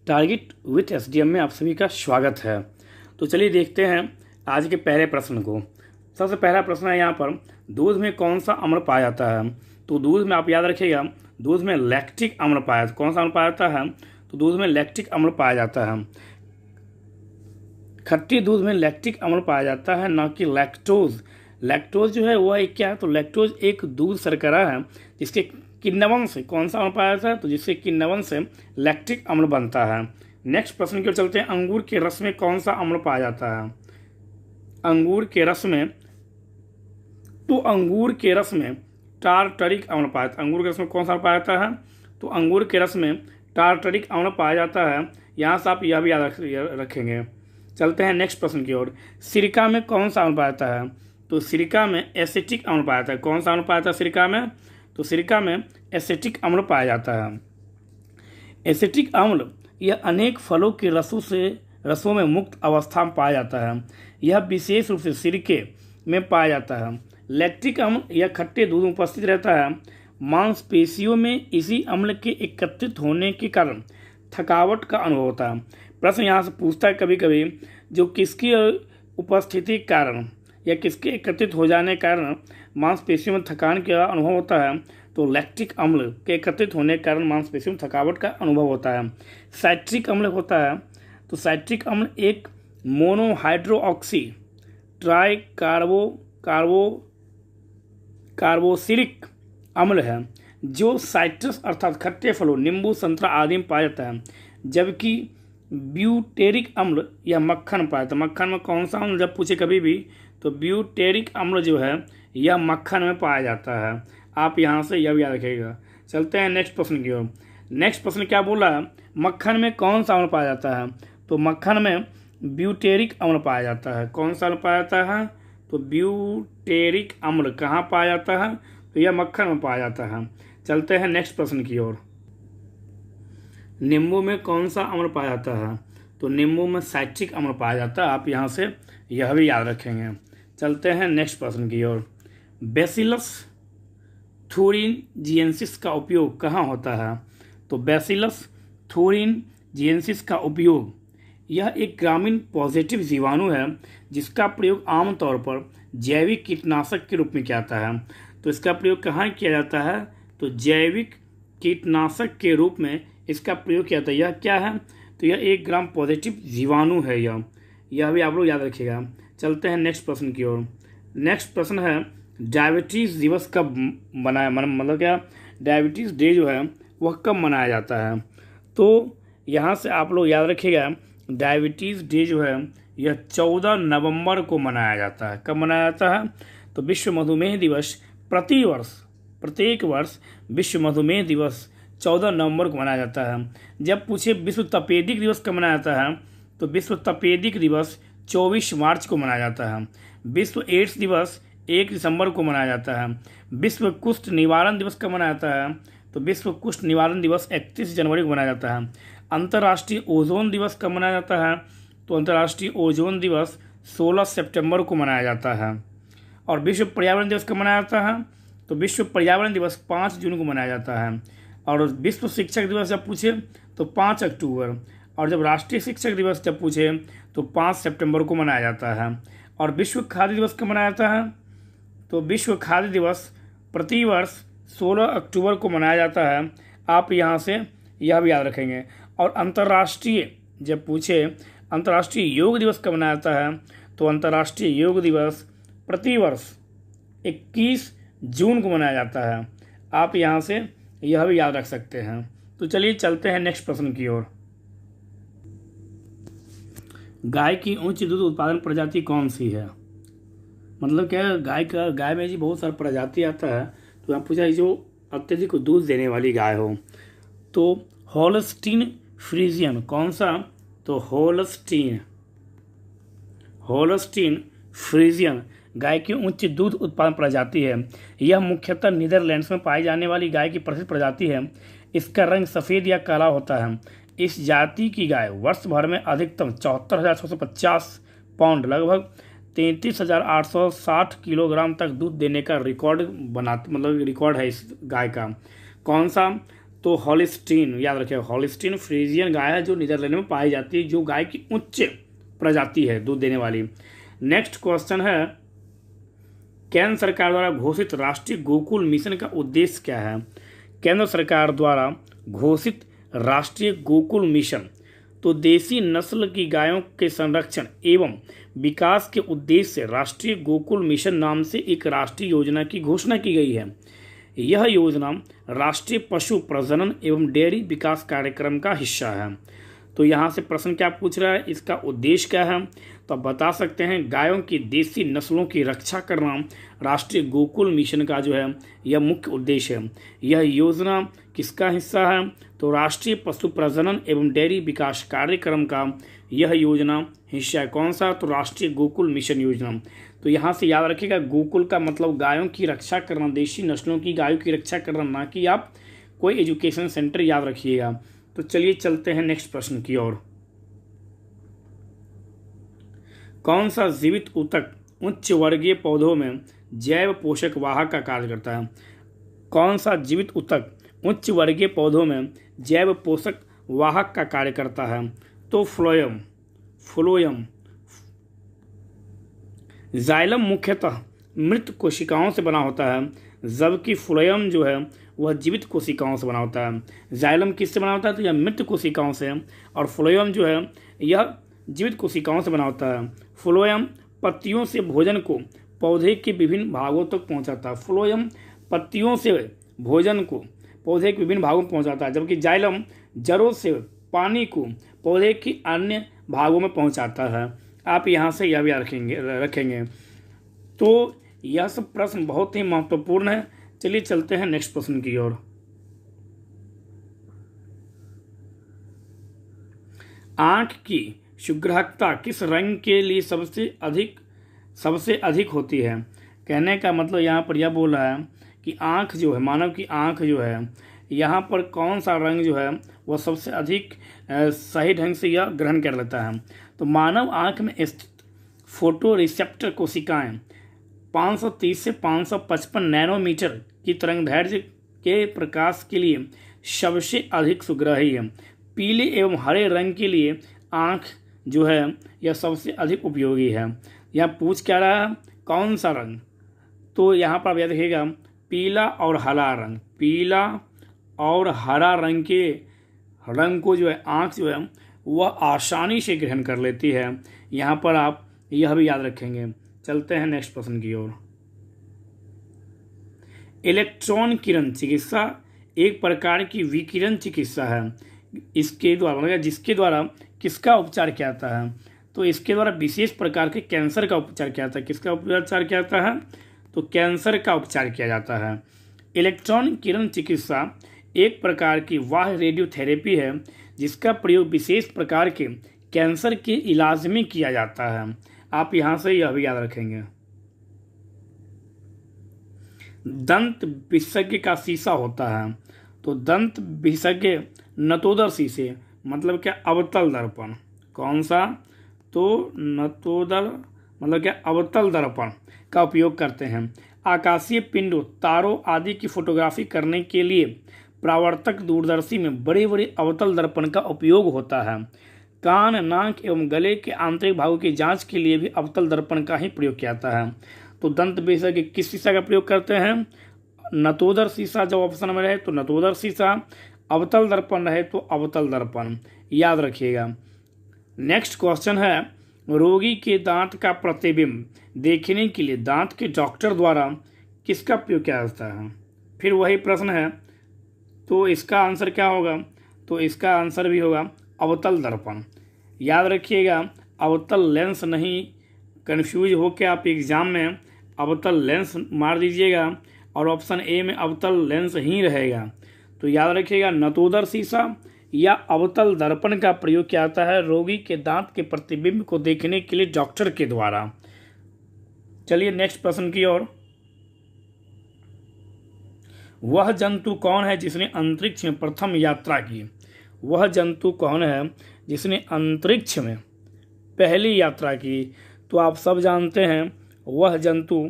Target with SDM में आप सभी का स्वागत है। तो चलिए देखते हैं आज के पहले प्रश्न को। सबसे पहला प्रश्न है यहाँ पर, दूध में कौन सा अम्ल पाया जाता है? तो दूध में आप याद रखिएगा, दूध में लैक्टिक अम्ल पाया जाता है। कौन सा अम्ल पाया जाता है? तो दूध में लैक्टिक अम्ल पाया जाता है। खट्टे दूध में लैक्टिक अम्ल पाया जाता है, न कि लैक्टोज। लैक्टोज जो है वह एक क्या है? तो लैक्टोज एक दूध शर्करा है जिसके किण्वन से कौन सा अम्ल पाया जाता है? तो जिससे किण्वन से लैक्टिक अम्ल बनता है। नेक्स्ट प्रश्न की ओर चलते हैं। अंगूर के रस में कौन सा अम्ल पाया जाता है? अंगूर के रस में टार्टरिक अम्ल पाया जाता है। अंगूर के रस में कौन सा पाया जाता है? तो अंगूर के रस में टार्टरिक अम्ल पाया जाता है। यहाँ से आप यह भी याद रखेंगे। चलते हैं नेक्स्ट प्रश्न की ओर। सिरका में कौन सा अम्ल पाया जाता है? तो सिरका में एसिटिक अम्ल पाया जाता है। कौन सा अम्ल पाया जाता है सिरका में? तो सिरका में एसिटिक अम्ल पाया जाता है। एसिटिक अम्ल यह अनेक फलों के रसों में मुक्त अवस्था में पाया जाता है। यह विशेष रूप से सिरके में पाया जाता है। लैक्टिक अम्ल यह खट्टे दूध में उपस्थित रहता है। मांसपेशियों में इसी अम्ल के एकत्रित होने के कारण थकावट का अनुभव होता है। प्रश्न यहाँ से पूछता है कभी कभी, जो किसकी उपस्थिति के कारण या किसके एकत्रित हो जाने के कारण मांसपेशियों में थकान का अनुभव होता है? तो लैक्टिक अम्ल के एकत्रित होने के कारण मांसपेशियों में थकावट का अनुभव होता है। साइट्रिक अम्ल होता है, तो साइट्रिक अम्ल एक मोनोहाइड्रोऑक्सी ट्राई कार्बोक्सिलिक अम्ल है जो साइट्रस अर्थात खट्टे फलों, नींबू, संतरा आदि में पाया जाता है। जबकि ब्यूटेरिक अम्ल या मक्खन में पाया जाता है। मक्खन में कौन सा अम्ल जब पूछे कभी भी, तो ब्यूटेरिक अम्ल जो है यह मक्खन में पाया जाता है। आप यहाँ से यह भी याद रखिएगा। चलते हैं नेक्स्ट प्रश्न की ओर। नेक्स्ट प्रश्न क्या बोला है? मक्खन में कौन सा अम्ल पाया जाता है? तो मक्खन में ब्यूटेरिक अम्ल पाया जाता है। कौन सा अम्ल पाया जाता है? तो ब्यूटेरिक अम्ल कहाँ पाया जाता है? तो यह मक्खन में पाया जाता है। चलते हैं नेक्स्ट प्रश्न की ओर। नींबू में कौन सा अम्ल पाया जाता है? तो नींबू में साइट्रिक अम्ल पाया जाता है। आप यहाँ से यह भी याद रखेंगे। चलते हैं नेक्स्ट प्रश्न की ओर। बैसिलस थुरिनजिएंसिस का उपयोग कहाँ होता है? तो बैसिलस थुरिनजिएंसिस का उपयोग यह एक ग्रामीण पॉजिटिव जीवाणु है जिसका प्रयोग आमतौर पर जैविक कीटनाशक के रूप में किया जाता है। तो इसका प्रयोग कहाँ किया जाता है? तो जैविक कीटनाशक के रूप में इसका प्रयोग किया जाता है। यह क्या है? तो यह एक ग्राम पॉजिटिव जीवाणु है। यह भी आप लोग याद रखिएगा। चलते हैं नेक्स्ट प्रश्न की ओर। नेक्स्ट प्रश्न है, डायबिटीज़ दिवस कब मनाया, मतलब क्या डायबिटीज़ डे जो है वह कब मनाया जाता है? तो यहाँ से आप लोग याद रखिएगा, डायबिटीज़ डे जो है यह 14 नवंबर को मनाया जाता है। कब मनाया जाता है? तो विश्व मधुमेह दिवस प्रत्येक वर्ष विश्व मधुमेह दिवस 14 नवंबर को मनाया जाता है। जब पूछे विश्व तपेदिक दिवस कब मनाया जाता है? तो विश्व तपेदिक दिवस 24 मार्च को मनाया जाता है। विश्व एड्स दिवस 1 दिसंबर को मनाया जाता है। विश्व कुष्ठ निवारण दिवस कब मनाया जाता है? तो विश्व कुष्ठ निवारण दिवस 31 जनवरी को मनाया जाता है। अंतर्राष्ट्रीय ओजोन दिवस कब मनाया जाता है? तो अंतर्राष्ट्रीय ओजोन दिवस 16 सितंबर को मनाया जाता है। और विश्व पर्यावरण दिवस कब मनाया जाता है? तो विश्व पर्यावरण दिवस 5 जून को मनाया जाता है। और विश्व शिक्षक दिवस जब पूछे तो 5 अक्टूबर, और जब राष्ट्रीय शिक्षक दिवस जब पूछे तो 5 सितंबर को मनाया जाता है। और विश्व खाद्य दिवस कब मनाया जाता है? तो विश्व खाद्य दिवस प्रतिवर्ष 16 अक्टूबर को मनाया जाता है। आप यहाँ से यह भी याद रखेंगे। और अंतर्राष्ट्रीय जब पूछे अंतर्राष्ट्रीय योग दिवस कब मनाया जाता है? तो अंतर्राष्ट्रीय योग दिवस प्रतिवर्ष 21 जून को मनाया जाता है। आप यहाँ से यह भी याद रख सकते हैं। तो चलिए चलते हैं नेक्स्ट प्रश्न की ओर। गाय की उच्च दूध उत्पादन प्रजाति कौन सी है? मतलब क्या गाय में जी बहुत सारा प्रजाति आता है। तो यहाँ पूछा जो अत्यधिक दूध देने वाली गाय हो, तो होल्स्टीन फ्रीजियन कौन सा? तो होल्स्टीन फ्रीजियन गाय की उच्च दूध उत्पादन प्रजाति है। यह मुख्यतः नीदरलैंड्स में पाई जाने वाली गाय की प्रसिद्ध प्रजाति है। इसका रंग सफ़ेद या काला होता है। इस जाति की गाय वर्ष भर में अधिकतम 74,650 पाउंड लगभग 33,860 किलोग्राम तक दूध देने का रिकॉर्ड है इस गाय का। कौन सा? तो हॉलिस्टीन, याद रखिए हॉलिस्टीन फ्रीजियन गाय है जो नीदरलैंड में पाई जाती है, जो गाय की उच्च प्रजाति है दूध देने वाली। नेक्स्ट क्वेश्चन है, केंद्र सरकार द्वारा घोषित राष्ट्रीय गोकुल मिशन का उद्देश्य क्या है? केंद्र सरकार द्वारा घोषित राष्ट्रीय गोकुल मिशन तो देसी नस्ल की गायों के संरक्षण एवं विकास के उद्देश्य से राष्ट्रीय गोकुल मिशन नाम से एक राष्ट्रीय योजना की घोषणा की गई है। यह योजना राष्ट्रीय पशु प्रजनन एवं डेयरी विकास कार्यक्रम का हिस्सा है। तो यहाँ से प्रश्न क्या पूछ रहा है, इसका उद्देश्य क्या है? तो आप बता सकते हैं गायों की देसी नस्लों की रक्षा करना राष्ट्रीय गोकुल मिशन का जो है यह मुख्य उद्देश्य है। यह योजना किसका हिस्सा है? तो राष्ट्रीय पशु प्रजनन एवं डेयरी विकास कार्यक्रम का यह योजना हिस्सा है। कौन सा? तो राष्ट्रीय गोकुल मिशन योजना। तो यहाँ से याद रखिएगा गोकुल का मतलब गायों की रक्षा करना, देशी नस्लों की गायों की रक्षा करना, ना कि आप कोई एजुकेशन सेंटर, याद रखिएगा। तो चलिए चलते हैं नेक्स्ट प्रश्न की ओर। कौन सा जीवित ऊतक उच्च वर्गीय पौधों में जैव पोषक वाहक का कार्य करता है? कौन सा जीवित ऊतक उच्च वर्गीय पौधों में जैव पोषक वाहक का कार्य करता है? तो फ्लोएम। जाइलम मुख्यतः मृत कोशिकाओं से बना होता है, जबकि फ्लोएम जो है वह जीवित कोशिकाओं से बना होता है। जाइलम किससे बना होता है? तो यह मृत कोशिकाओं से, और फ्लोएम जो है यह जीवित कोशिकाओं से बना होता है। फ्लोएम पत्तियों से भोजन को पौधे के विभिन्न भागों तक पहुंचाता है। फ्लोएम पत्तियों से भोजन को पौधे के विभिन्न भागों में पहुंचाता है, जबकि जाइलम जड़ों से पानी को पौधे के अन्य भागों में पहुंचाता है। आप यहाँ से यह भी रखेंगे। तो यह सब प्रश्न बहुत ही महत्वपूर्ण है। चलिए चलते हैं नेक्स्ट प्रश्न की ओर। आंख की सुग्राहकता किस रंग के लिए सबसे अधिक होती है? कहने का मतलब यहाँ पर यह बोल रहा है कि आंख जो है, मानव की आंख जो है, यहाँ पर कौन सा रंग जो है वह सबसे अधिक सही ढंग से यह ग्रहण कर लेता है। तो मानव आंख में स्थित फोटो रिसेप्टर कोशिकाएं 530 से 555 नैनोमीटर की तरंगदैर्घ्य के प्रकाश के लिए सबसे अधिक सुग्राही है। पीले एवं हरे रंग के लिए आंख जो है यह सबसे अधिक उपयोगी है। यह पूछ क्या रहा है, कौन सा रंग? तो यहाँ पर आप याद रखिएगा पीला और हरा रंग। पीला और हरा रंग के रंग को जो है आंख जो है वह आसानी से ग्रहण कर लेती है। यहाँ पर आप यह भी याद रखेंगे। चलते हैं नेक्स्ट प्रश्न की ओर। इलेक्ट्रॉन किरण चिकित्सा एक प्रकार की विकिरण चिकित्सा है। इसके द्वारा मतलब जिसके द्वारा किसका उपचार किया जाता है? तो इसके द्वारा विशेष प्रकार के कैंसर का उपचार किया जाता है। किसका उपचार किया जाता है? तो कैंसर का उपचार किया जाता है। इलेक्ट्रॉन किरण चिकित्सा एक प्रकार की बाह्य रेडियोथेरेपी है जिसका प्रयोग विशेष प्रकार के कैंसर के इलाज में किया जाता है। आप यहाँ से यह भी याद रखेंगे। दंत विशेषज्ञ का शीशा होता है। तो दंत विशेषज्ञ नतोदर शीशे मतलब क्या? अवतल दर्पण। कौन सा? तो नतोदर मतलब क्या? अवतल दर्पण का उपयोग करते हैं। आकाशीय पिंडों, तारों आदि की फोटोग्राफी करने के लिए परावर्तक दूरदर्शी में बड़े बड़े अवतल दर्पण का उपयोग होता है। कान, नाक एवं गले के आंतरिक भागों की जांच के लिए भी अवतल दर्पण का ही प्रयोग किया जाता है। तो दंत विशेषज्ञ किस शीशा का प्रयोग करते हैं? नतोदर शीशा जब ऑप्शन में रहे तो नतोदर शीशा, अवतल दर्पण रहे तो अवतल दर्पण, याद रखिएगा। नेक्स्ट क्वेश्चन है, रोगी के दांत का प्रतिबिंब देखने के लिए दांत के डॉक्टर द्वारा किसका प्रयोग किया जाता है? फिर वही प्रश्न है, तो इसका आंसर क्या होगा? तो इसका आंसर भी होगा अवतल दर्पण। याद रखिएगा अवतल लेंस नहीं, कन्फ्यूज होकर आप एग्जाम में अवतल लेंस मार दीजिएगा और ऑप्शन ए में अवतल लेंस ही रहेगा। तो याद रखिएगा नतोदर शीशा या अवतल दर्पण का प्रयोग किया जाता है रोगी के दांत के प्रतिबिंब को देखने के लिए डॉक्टर के द्वारा। चलिए नेक्स्ट प्रश्न की ओर। वह जंतु कौन है जिसने अंतरिक्ष में प्रथम यात्रा की? वह जंतु कौन है जिसने अंतरिक्ष में पहली यात्रा की? तो आप सब जानते हैं वह जंतु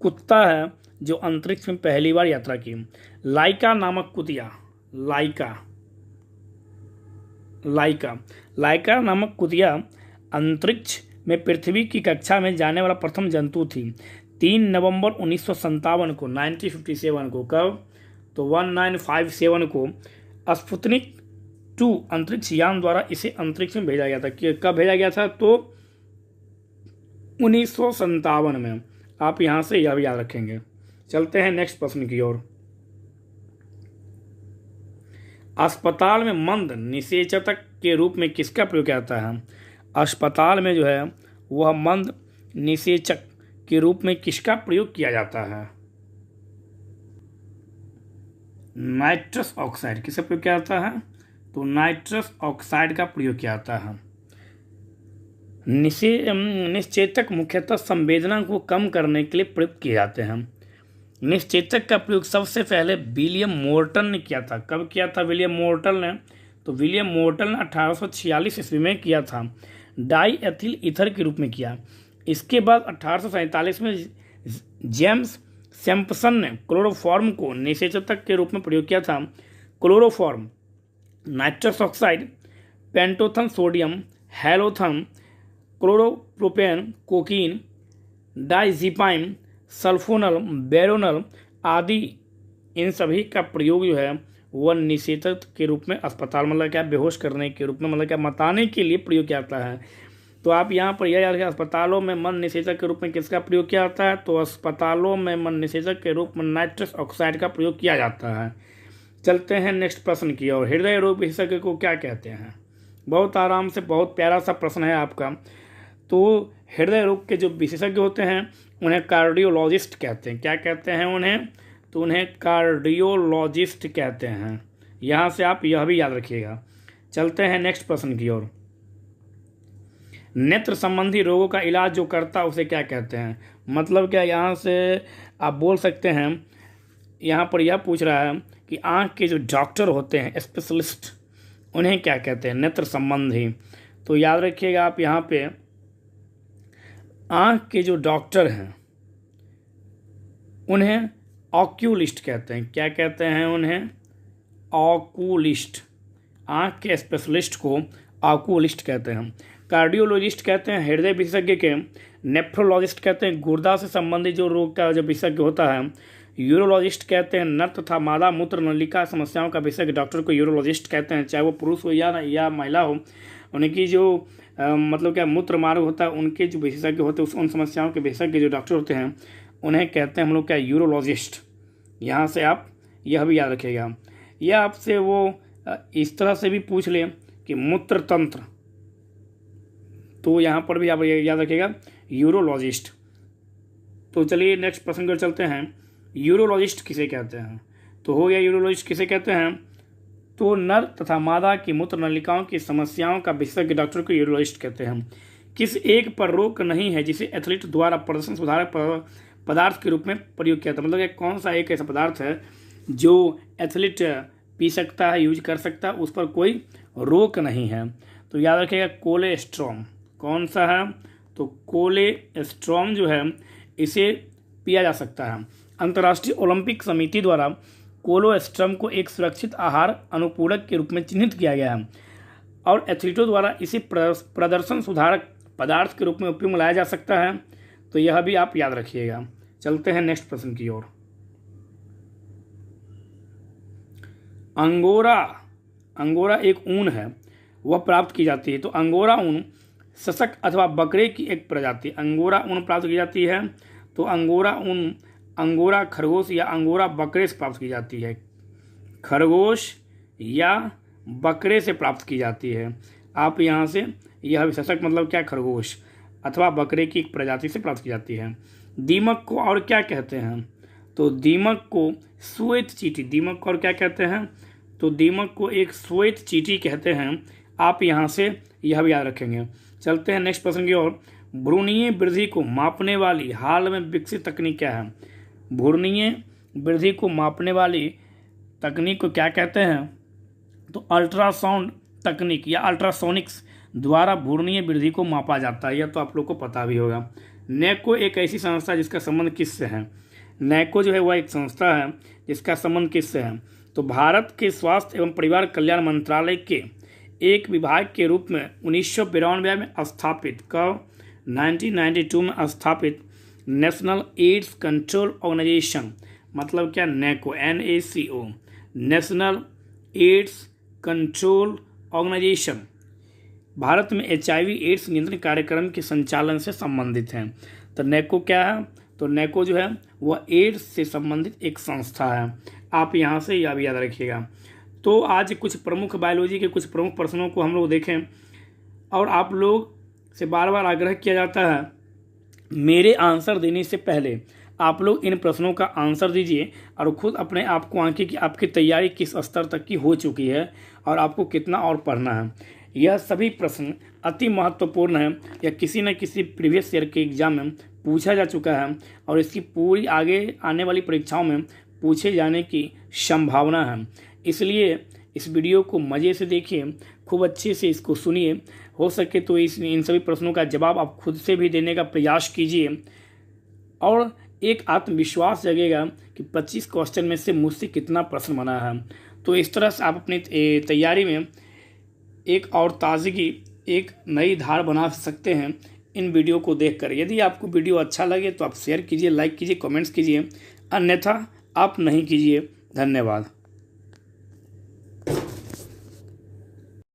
कुत्ता है जो अंतरिक्ष में पहली बार यात्रा की। लाइका नामक कुतिया, लाइका। लाइका लाइका नामक कुतिया अंतरिक्ष में पृथ्वी की कक्षा में जाने वाला प्रथम जंतु थी। 3 नवंबर 1957 को 1957 को कब, तो 1957 को स्पुतनिक 2 अंतरिक्ष यान द्वारा इसे अंतरिक्ष में भेजा गया था। कब भेजा गया था, तो 1957 में। आप यहाँ से यह भी याद रखेंगे। चलते हैं नेक्स्ट प्रश्न की ओर। अस्पताल में मंद निषेचक के रूप में किसका प्रयोग किया जाता है? अस्पताल में जो है वह मंद निषेचक के रूप में किसका प्रयोग किया जाता है? Nitrous oxide. किसका प्रयोग किया जाता है? तो नाइट्रस ऑक्साइड का प्रयोग किया जाता है। निश्चेतक मुख्यतः संवेदना को कम करने के लिए प्रयुक्त किए जाते हैं। निश्चेतक का प्रयोग सबसे पहले विलियम मोर्टन ने किया था। कब किया था विलियम मोर्टन ने? तो विलियम मोर्टन ने 1846 ईस्वी में किया था, डाई एथिल ईथर के रूप में किया। इसके बाद 1847 में जेम्स सैम्पसन ने क्लोरोफॉर्म को निषेचक के रूप में प्रयोग किया था। Chloroform, nitrous oxide, pentothal sodium, halothane, chloropropane, cocaine, diazepam, sulfonal, veronal आदि, इन सभी का प्रयोग जो है वह निषेचक के रूप में अस्पताल मतलब क्या बेहोश करने के रूप में मतलब क्या मताने के लिए प्रयोग किया जाता है। तो आप यहाँ पर यह याद रखें, अस्पतालों में मंद निषेचक के रूप में किसका प्रयोग किया जाता है? तो अस्पतालों में मंद निषेचक के रूप में नाइट्रस ऑक्साइड का प्रयोग किया जाता है। चलते हैं नेक्स्ट प्रश्न की ओर। हृदय रोग विशेषज्ञ को क्या कहते हैं? बहुत आराम से, बहुत प्यारा सा प्रश्न है आपका। तो हृदय रोग के जो विशेषज्ञ होते हैं उन्हें कार्डियोलॉजिस्ट कहते हैं। क्या कहते हैं उन्हें? तो उन्हें कार्डियोलॉजिस्ट कहते हैं। यहाँ से आप यह भी याद रखिएगा। चलते हैं नेक्स्ट प्रश्न की ओर। नेत्र संबंधी रोगों का इलाज जो करता है उसे क्या कहते हैं? मतलब क्या, यहाँ से आप बोल सकते हैं, यहाँ पर यह पूछ रहा है कि आँख के जो डॉक्टर होते हैं स्पेशलिस्ट, उन्हें क्या कहते हैं? नेत्र संबंधी। तो याद रखिएगा आप यहाँ पे, आँख के जो डॉक्टर हैं उन्हें ऑक्यूलिस्ट कहते हैं। क्या कहते हैं उन्हें? ऑक्यूलिस्ट। आँख के स्पेशलिस्ट को ऑक्यूलिस्ट कहते हैं। कार्डियोलॉजिस्ट कहते हैं हृदय विशेषज्ञ के। नेफ्रोलॉजिस्ट कहते हैं गुर्दा से संबंधित जो रोग का जो विशेषज्ञ होता है। यूरोलॉजिस्ट कहते हैं नर तथा मादा मूत्र नलिका समस्याओं का विशेषज्ञ डॉक्टर को यूरोलॉजिस्ट कहते हैं, चाहे वो पुरुष हो या महिला हो। उनकी जो मतलब क्या मूत्र मार्ग होता है, उनके जो विशेषज्ञ होते हैं, उन समस्याओं के विशेषज्ञ जो डॉक्टर होते हैं उन्हें कहते हैं हम लोग क्या? यूरोलॉजिस्ट। यहाँ से आप यह भी याद रखिएगा। यह आपसे वो इस तरह से भी पूछ ले कि मूत्र तंत्र, तो यहाँ पर भी आप याद रखिएगा यूरोलॉजिस्ट। तो चलिए नेक्स्ट प्रश्न पर चलते हैं। यूरोलॉजिस्ट किसे कहते हैं? तो हो गया यूरोलॉजिस्ट किसे कहते हैं? तो नर तथा मादा की मूत्र नलिकाओं की समस्याओं का विशेषज्ञ डॉक्टर को यूरोलॉजिस्ट कहते हैं। किस एक पर रोक नहीं है जिसे एथलीट द्वारा प्रदर्शन सुधारक पदार्थ के रूप में प्रयोग किया था? मतलब एक कौन सा एक ऐसा पदार्थ है जो एथलीट पी सकता है, यूज कर सकता है, उस पर कोई रोक नहीं है? तो याद रखिएगा कोलेस्ट्रॉम। कौन सा है? तो कोलेस्ट्रॉम जो है इसे पिया जा सकता है। अंतर्राष्ट्रीय ओलंपिक समिति द्वारा कोलेस्ट्रॉम को एक सुरक्षित आहार अनुपूरक के रूप में चिन्हित किया गया है और एथलीटों द्वारा इसे प्रदर्शन सुधारक पदार्थ के रूप में उपयोग में लाया जा सकता है। तो यह भी आप याद रखिएगा। चलते हैं नेक्स्ट प्रश्न की ओर। अंगोरा एक ऊन है, वह प्राप्त की जाती है। तो अंगोरा ऊन सशक अथवा बकरे की एक प्रजाति अंगोरा ऊन प्राप्त की जाती है। तो अंगोरा ऊन अंगोरा खरगोश या अंगोरा बकरे से प्राप्त की जाती है। खरगोश या बकरे से प्राप्त की जाती है। आप यहाँ से यह विशेषक मतलब क्या? खरगोश अथवा बकरे की एक प्रजाति से प्राप्त की जाती है। दीमक को और क्या कहते हैं? तो दीमक को श्वेत चींटी। दीमक को और क्या कहते हैं? तो दीमक को एक श्वेत चींटी कहते हैं। आप यहाँ से यह भी याद रखेंगे। चलते हैं नेक्स्ट प्रश्न की ओर। भ्रूणीय वृद्धि को मापने वाली हाल में विकसित तकनीक क्या है? भ्रूणीय वृद्धि को मापने वाली तकनीक को क्या कहते हैं? तो अल्ट्रासाउंड तकनीक या अल्ट्रासोनिक्स द्वारा भ्रूणीय वृद्धि को मापा जाता है। यह तो आप लोग को पता भी होगा। नैको एक ऐसी संस्था जिसका संबंध किससे है? नैको जो है वह एक संस्था है जिसका संबंध किससे है? तो भारत के स्वास्थ्य एवं परिवार कल्याण मंत्रालय के एक विभाग के रूप में 1992 में स्थापित 1992 में स्थापित नेशनल एड्स कंट्रोल ऑर्गेनाइजेशन, मतलब क्या, नेको, NACO, national AIDS control organisation Bharat में HIV एड्स नियंत्रण कार्यक्रम के संचालन से संबंधित है। तो नेको क्या है? तो नेको जो है वह एड्स से संबंधित एक संस्था है। आप यहाँ से यह भी याद रखिएगा। तो आज कुछ प्रमुख बायोलॉजी के कुछ प्रमुख प्रश्नों को हम लोग देखें, और आप लोग से बार बार आग्रह किया जाता है मेरे आंसर देने से पहले आप लोग इन प्रश्नों का आंसर दीजिए और खुद अपने आप को आंकें कि आपकी तैयारी किस स्तर तक की हो चुकी है और आपको कितना और पढ़ना है। यह सभी प्रश्न अति महत्वपूर्ण है, या किसी न किसी प्रीवियस ईयर के एग्जाम में पूछा जा चुका है और इसकी पूरी आगे आने वाली परीक्षाओं में पूछे जाने की संभावना है। इसलिए इस वीडियो को मज़े से देखिए, खूब अच्छे से इसको सुनिए। हो सके तो इन सभी प्रश्नों का जवाब आप खुद से भी देने का प्रयास कीजिए और एक आत्मविश्वास जगेगा कि 25 क्वेश्चन में से मुझसे कितना प्रश्न बना है। तो इस तरह से आप अपनी तैयारी में एक और ताज़गी, एक नई धार बना सकते हैं इन वीडियो को देखकर। यदि आपको वीडियो अच्छा लगे तो आप शेयर कीजिए, लाइक कीजिए, कमेंट्स कीजिए, अन्यथा आप नहीं कीजिए। धन्यवाद।